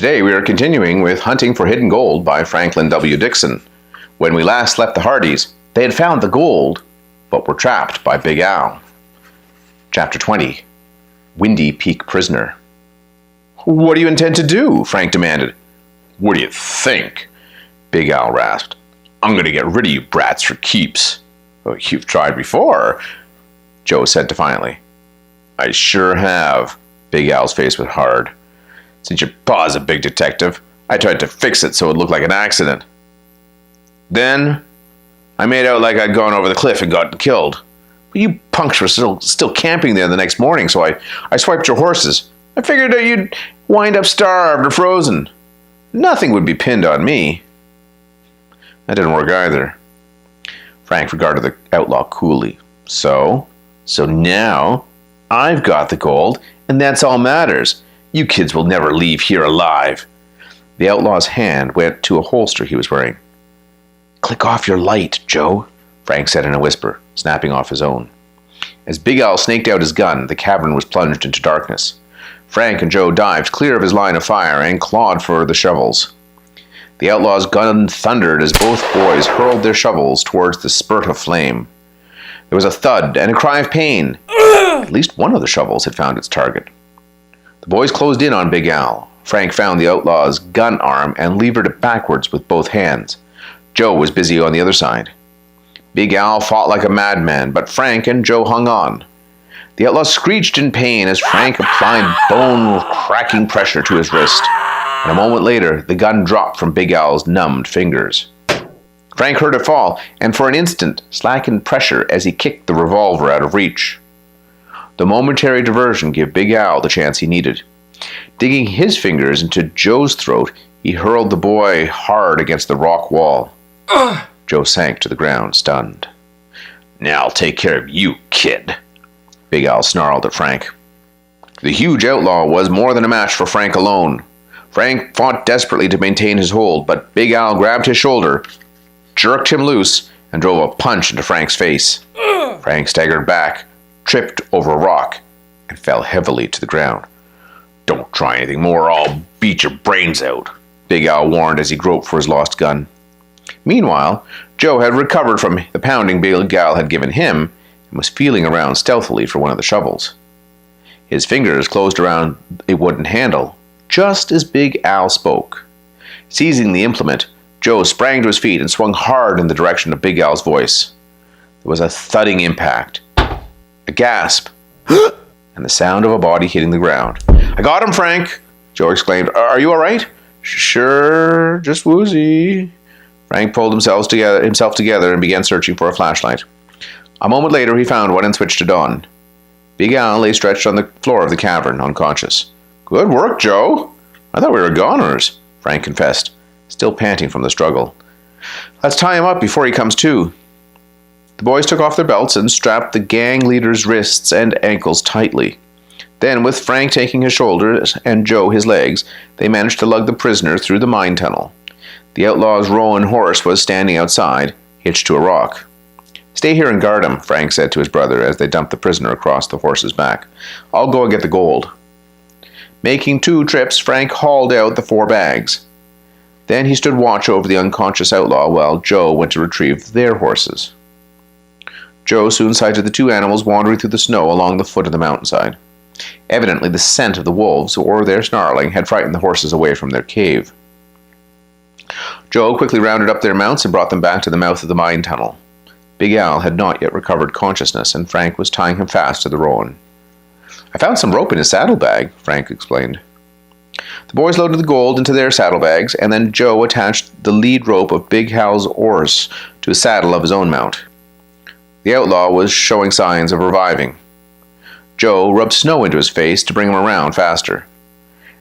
Today we are continuing with Hunting for Hidden Gold by Franklin W. Dixon. When we last left the Hardys, they had found the gold, but were trapped by Big Al. Chapter 20. Windy Peak Prisoner. "What do you intend to do?" Frank demanded. "What do you think?" Big Al rasped. "I'm going to get rid of you brats for keeps." "Well, you've tried before," Joe said defiantly. "I sure have." Big Al's face was hard. "Since your pa's a big detective, I tried to fix it so it looked like an accident. Then I made out like I'd gone over the cliff and gotten killed. But you punks were still camping there the next morning, so I swiped your horses. I figured that you'd wind up starved or frozen. Nothing would be pinned on me." That didn't work either. Frank regarded the outlaw coolly. So now I've got the gold, and that's all matters. You kids will never leave here alive." The outlaw's hand went to a holster he was wearing. "Click off your light, Joe," Frank said in a whisper, snapping off his own. As Big Al snaked out his gun, the cavern was plunged into darkness. Frank and Joe dived clear of his line of fire and clawed for the shovels. The outlaw's gun thundered as both boys hurled their shovels towards the spurt of flame. There was a thud and a cry of pain. At least one of the shovels had found its target. The boys closed in on Big Al. Frank found the outlaw's gun arm and levered it backwards with both hands. Joe was busy on the other side. Big Al fought like a madman, but Frank and Joe hung on. The outlaw screeched in pain as Frank applied bone-cracking pressure to his wrist. And a moment later, the gun dropped from Big Al's numbed fingers. Frank heard it fall, and for an instant slackened pressure as he kicked the revolver out of reach. The momentary diversion gave Big Al the chance he needed. Digging his fingers into Joe's throat, he hurled the boy hard against the rock wall. Joe sank to the ground, stunned. "Now I'll take care of you, kid," Big Al snarled at Frank. The huge outlaw was more than a match for Frank alone. Frank fought desperately to maintain his hold, but Big Al grabbed his shoulder, jerked him loose, and drove a punch into Frank's face. Frank staggered back, tripped over a rock, and fell heavily to the ground. "Don't try anything more or I'll beat your brains out," Big Al warned as he groped for his lost gun. Meanwhile, Joe had recovered from the pounding Big Al had given him and was feeling around stealthily for one of the shovels. His fingers closed around a wooden handle, just as Big Al spoke. Seizing the implement, Joe sprang to his feet and swung hard in the direction of Big Al's voice. There was a thudding impact, a gasp, and the sound of a body hitting the ground. "I got him, Frank!" Joe exclaimed. "Are you all right?" "Sure, just woozy." Frank pulled himself together and began searching for a flashlight. A moment later, he found one and switched it on. Big Al lay stretched on the floor of the cavern, unconscious. "Good work, Joe. I thought we were goners," Frank confessed, still panting from the struggle. "Let's tie him up before he comes to." The boys took off their belts and strapped the gang leader's wrists and ankles tightly. Then, with Frank taking his shoulders and Joe his legs, they managed to lug the prisoner through the mine tunnel. The outlaw's roan horse was standing outside, hitched to a rock. "Stay here and guard him," Frank said to his brother as they dumped the prisoner across the horse's back. "I'll go and get the gold." Making 2 trips, Frank hauled out the 4 bags. Then he stood watch over the unconscious outlaw while Joe went to retrieve their horses. Joe soon sighted the 2 animals wandering through the snow along the foot of the mountainside. Evidently, the scent of the wolves or their snarling had frightened the horses away from their cave. Joe quickly rounded up their mounts and brought them back to the mouth of the mine tunnel. Big Al had not yet recovered consciousness, and Frank was tying him fast to the roan. "I found some rope in his saddlebag," Frank explained. The boys loaded the gold into their saddlebags, and then Joe attached the lead rope of Big Al's horse to a saddle of his own mount. The outlaw was showing signs of reviving. Joe rubbed snow into his face to bring him around faster.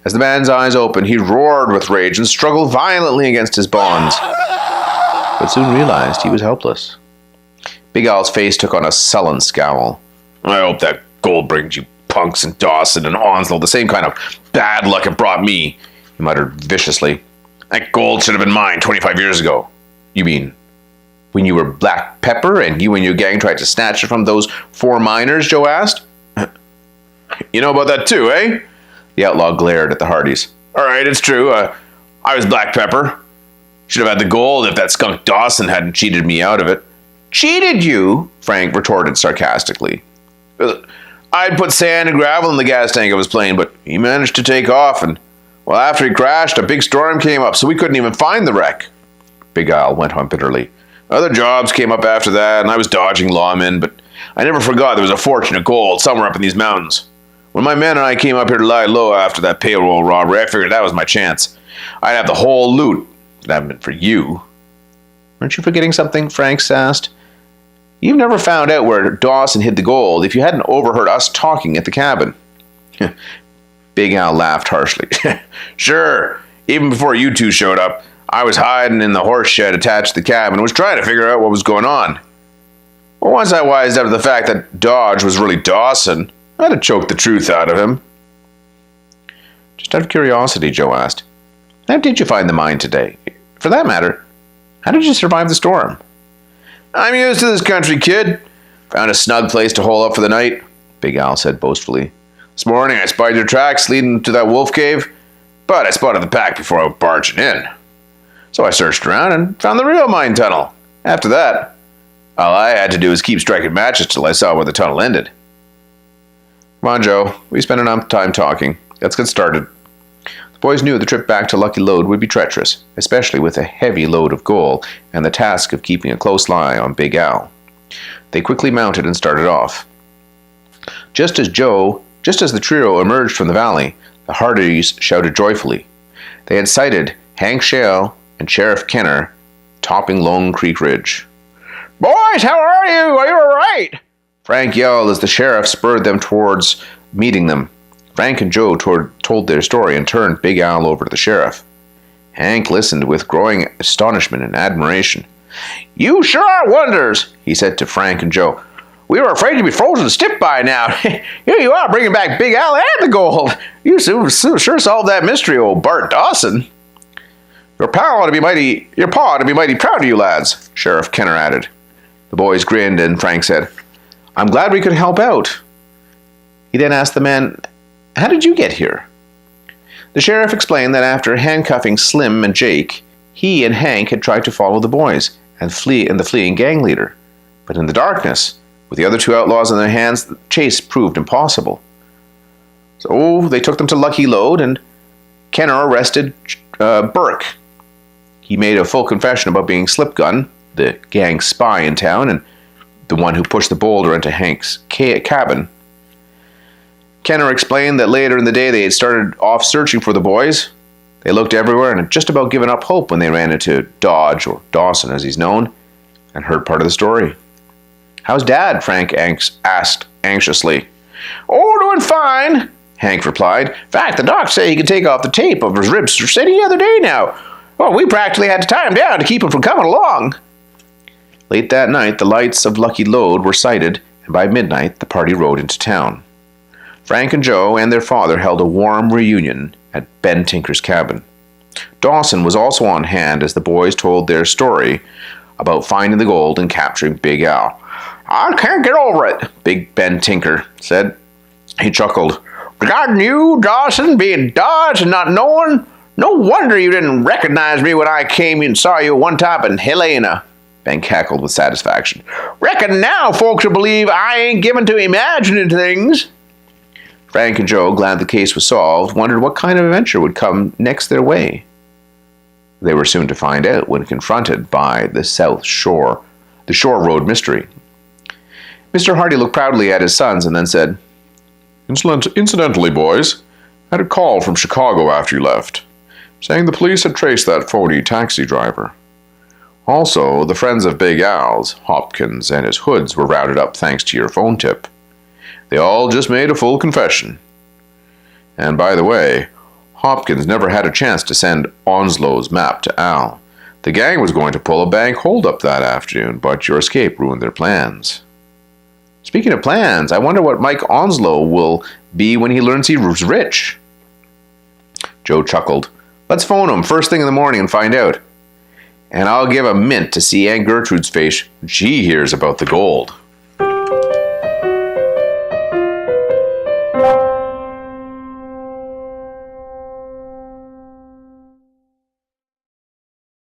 As the man's eyes opened, he roared with rage and struggled violently against his bonds, but soon realized he was helpless. Big Al's face took on a sullen scowl. "I hope that gold brings you punks in Dawson and Onslow the same kind of bad luck it brought me," he muttered viciously. "That gold should have been mine 25 years ago." "You mean when you were Black Pepper and you and your gang tried to snatch it from those 4 miners?" Joe asked. "You know about that too, eh?" The outlaw glared at the Hardys. All right, it's true. I was Black Pepper. Should have had the gold if that skunk Dawson hadn't cheated me out of it. Cheated you? Frank retorted sarcastically. I'd put sand and gravel in the gas tank of his plane, but he managed to take off, and, well, after he crashed, a big storm came up, so we couldn't even find the wreck. Big Al went on bitterly. Other jobs came up after that, and I was dodging lawmen, but I never forgot there was a fortune of gold somewhere up in these mountains. When my men and I came up here to lie low after that payroll robbery, I figured that was my chance. I'd have the whole loot. That hadn't been for you. Aren't you forgetting something? Frank asked. You've never found out where Dawson hid the gold if you hadn't overheard us talking at the cabin. Big Al laughed harshly. Sure, even before you two showed up, I was hiding in the horse shed attached to the cabin and was trying to figure out what was going on. Well, once I wised up to the fact that Dodge was really Dawson, I'd have choked the truth out of him. Just out of curiosity, Joe asked, how did you find the mine today? For that matter, how did you survive the storm? I'm used to this country, kid. Found a snug place to hole up for the night, Big Al said boastfully. This morning I spied your tracks leading to that wolf cave, but I spotted the pack before I was barging in. So I searched around and found the real mine tunnel. After that, all I had to do was keep striking matches till I saw where the tunnel ended. Come on, Joe. We spent enough time talking. Let's get started. The boys knew the trip back to Lucky Lode would be treacherous, especially with a heavy load of gold and the task of keeping a close eye on Big Al. They quickly mounted and started off. Just as the trio emerged from the valley, the Hardys shouted joyfully. They had sighted Hank Shale and Sheriff Kenner topping Lone Creek Ridge. Boys, how are you? Are you all right? Frank yelled as the sheriff spurred them towards meeting them. Frank and Joe told their story and turned Big Al over to the sheriff. Hank listened with growing astonishment and admiration. You sure are wonders, he said to Frank and Joe. We were afraid you'd be frozen stiff by now. Here you are bringing back Big Al and the gold. You sure solved that mystery, old Bart Dawson. Your pa ought to be mighty proud of you lads, Sheriff Kenner added. The boys grinned and Frank said, I'm glad we could help out. He then asked the man, how did you get here? The sheriff explained that after handcuffing Slim and Jake, he and Hank had tried to follow the boys and the fleeing gang leader. But in the darkness, with the other two outlaws in their hands, the chase proved impossible. So they took them to Lucky Lode, and Kenner arrested Burke. He made a full confession about being Slipgun, the gang spy in town, and the one who pushed the boulder into Hank's cabin. Kenner explained that later in the day they had started off searching for the boys. They looked everywhere and had just about given up hope when they ran into Dodge, or Dawson as he's known, and heard part of the story. How's Dad? Frank asked anxiously. Oh, doing fine, Hank replied. In fact, the doc said he could take off the tape of his ribs any other day now. Well, we practically had to tie him down to keep him from coming along. Late that night, the lights of Lucky Lode were sighted, and by midnight, the party rode into town. Frank and Joe and their father held a warm reunion at Ben Tinker's cabin. Dawson was also on hand as the boys told their story about finding the gold and capturing Big Al. I can't get over it, Big Ben Tinker said. He chuckled. Regarding you, Dawson, being Dodge and not knowing, no wonder you didn't recognize me when I came and saw you one time in Helena. Ben cackled with satisfaction. Reckon now folks will believe I ain't given to imagining things. Frank and Joe, glad the case was solved, wondered what kind of adventure would come next their way. They were soon to find out when confronted by the Shore Road mystery. Mr. Hardy looked proudly at his sons and then said, Incidentally, boys, I had a call from Chicago after you left, saying the police had traced that phony taxi driver. Also, the friends of Big Al's, Hopkins and his hoods, were rounded up thanks to your phone tip. They all just made a full confession. And by the way, Hopkins never had a chance to send Onslow's map to Al. The gang was going to pull a bank holdup that afternoon, but your escape ruined their plans. Speaking of plans, I wonder what Mike Onslow will be when he learns he was rich. Joe chuckled. Let's phone him first thing in the morning and find out. And I'll give a mint to see Aunt Gertrude's face when she hears about the gold.